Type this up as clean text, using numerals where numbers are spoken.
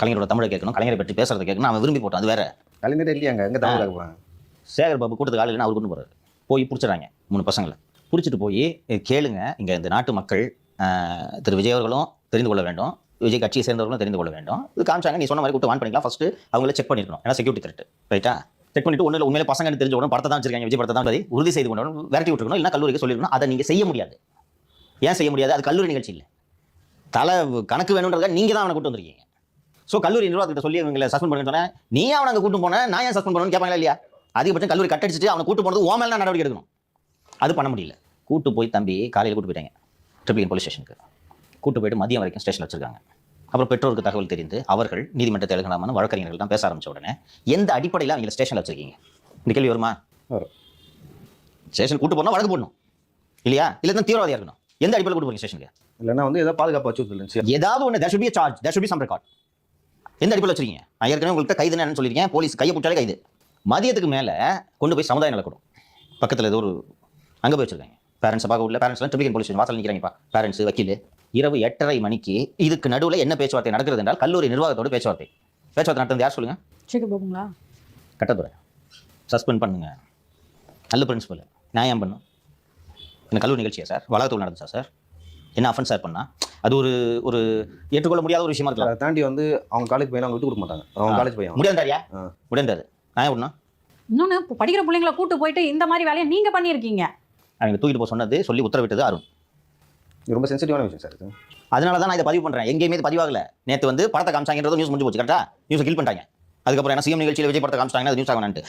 கலைஞரோட தமிழை கேட்கணும், கலைஞரை பற்றி பேசுறதை கேட்கணும், அவன் விரும்பி போட்டான். அது வேற. கலைஞரே இல்லையாங்க, எங்க தமிழ் கேட்க போறாங்க? சேகர் பாபு கூட்டத்துக்கு ஆள் இல்லைன்னு அவர் கொண்டு போறாரு. போய் பிடிச்சிடறாங்க 3 பசங்களை. பிடிச்சிட்டு போய் கேளுங்க, இங்கே இந்த நாட்டு மக்கள் திரு விஜய் அவர்களும் தெரிந்து கொள்ள வேண்டும், விஜய் கட்சியை சேர்ந்தவர்களும் தெரிந்து கொள்ள வேண்டும். இது காமிச்சாங்க. நீ சொன்ன மாதிரி கூட்டு வான் பண்ணிக்கலாம். ஃபர்ஸ்ட் அவங்கள செக் பண்ணிருக்கணும். ஏன்னா செக்யூரிட்டி கரெக்ட், ரைட்டா? செக் பண்ணிட்டு ஒன்றும் உண்மையிலே பசங்க தெரிஞ்ச உடனே படத்தை தான் வச்சிருக்காங்க, விஜய் படத்தை தான் உறுதி செய்து கொண்டு விரட்டி விட்டுருக்கணும். இல்லை கல்லூரிக்கு சொல்லிருக்கணும். அதை நீங்க செய்ய முடியாது. ஏன் செய்ய முடியாது? அது கல்லூரி நிகழ்ச்சி இல்லை. தலை கணக்கு வேணுன்றதுக்காக நீங்க தான் அவனை கூட்டு வந்திருக்கீங்க. ஸோ கல்லூரி நிர்வாகத்தை சொல்லி இவங்களை சஸ்பெண்ட் பண்ண சொன்னேன். நீ அவனை அங்கே கூட்டு போன, நான் ஏன் சஸ்பெண்ட் பண்ணணும்னு கேட்பாங்களா இல்லையா? அதிகபட்சம் கல்லூரி கட்டடிச்சிட்டு அவனை கூட்டு போனது ஓ மேல தான் நடவடிக்கை எடுக்கணும். அது பண்ண முடியல. கூட்டு போய் தம்பி காலையில் கூட்டு போயிட்டாங்க ட்ரிபிள் போலீஸ் ஸ்டேஷனுக்கு. கூட்டு போயிட்டு மதியம் வரைக்கும் ஸ்டேஷனில் வச்சிருக்காங்க. அப்புறம் பெற்றோருக்கு தகவல் தெரிந்து அவர்கள் நீதிமன்றத்தை எழுதலாமான வழக்கறிஞர்கள் தான் பேச ஆரம்பிச்ச உடனே எந்த அடிப்படையில் அவங்க ஸ்டேஷனில் வச்சிருக்கீங்க? இந்த கேள்வி வருமா? ஸ்டேஷன் கூட்டு போனால் வழக்கு போடணும் இல்லையா? இல்லை தான் தீவிரவாதியாக இருக்கணும். எந்த அடிப்படையில் கூட்டு போறீங்க ஸ்டேஷனுக்கு? இல்லைன்னா வந்து ஏதாவது பாதுகாப்பு வச்சு ஏதாவது ஒன்று there should be a charge, there should be some record. எந்த அடிப்படையில் வச்சிருக்கீங்க? நான் ஏற்கனவே உங்களுக்கு கைதுன்னு என்னன்னு சொல்லியிருக்கேன். போலீஸ் கையை பிடிச்சாலே கைது. மதியத்துக்கு மேலே கொண்டு போய் சமுதாய நலக்கூடம் பக்கத்தில் ஏதோ ஒரு அங்கே போய் வச்சிருக்காங்க. பேரண்ட்ஸை பார்க்க உள்ள பேரண்ட்ஸ்லாம் ட்ரிபிள் போலீஸ் ஸ்டேஷன் வாசல் நிற்கிறாங்கப்பா. பேரண்ட்ஸ், வக்கீல். இரவு 8:30 மணிக்கு இதுக்கு நடுவில் என்ன பேச்சுவார்த்தை நடக்கிறது என்றால் கல்லூரி நிர்வாகத்தோடு பேச்சுவார்த்தை நடத்துறது யார் சொல்லுங்க? சேகர் பாபுங்களா? கட்டத்துறை சஸ்பெண்ட் பண்ணுங்க. நல்ல பிரின்சிபல் நியாயம் பண்ணும். என்ன கல்லூரி நிகழ்ச்சியா சார்? வளாகத்தில் நடந்துச்சா சார்? என்ன அஃபென்ஸ் சார் பண்ணா? அது ஒரு ஒரு ஏற்றுக்கொள்ள முடியாத ஒரு விஷயமா இருக்கலாம். அதை தாண்டி வந்து அவங்க காலேஜ் பையன் அவங்க விட்டு கொடுக்க மாட்டாங்க. அவங்க காலேஜ் பையன் முடியாதாரியா? முடியாது. நான் எப்படின்னா இன்னொன்று இப்போ படிக்கிற பிள்ளைங்களை கூட்டு போயிட்டு இந்த மாதிரி வேலையை நீங்க பண்ணியிருக்கீங்க. அவங்க தூக்கிட்டு போக சொன்னது சொல்லி உத்தரவிட்டது அருண். இது ரொம்ப சென்சிட்டிவான விஷயம் சார் இது. அதனால தான் நான் இதை பதிவு பண்ணுறேன். எங்கேயுமே இது பதிவாகல. நேற்று வந்து படத்தை காமிச்சாங்கன்றது நியூஸ் முடிஞ்சு போச்சு. கரெக்டாக நியூஸை கில் பண்ணிட்டாங்க. அதுக்கப்புறம் என்ன சிஎம் நிகழ்ச்சியில் விஜய் படத்தை காமிச்சிட்டாங்கன்னா அது நியூஸ் ஆகணும்ட்டு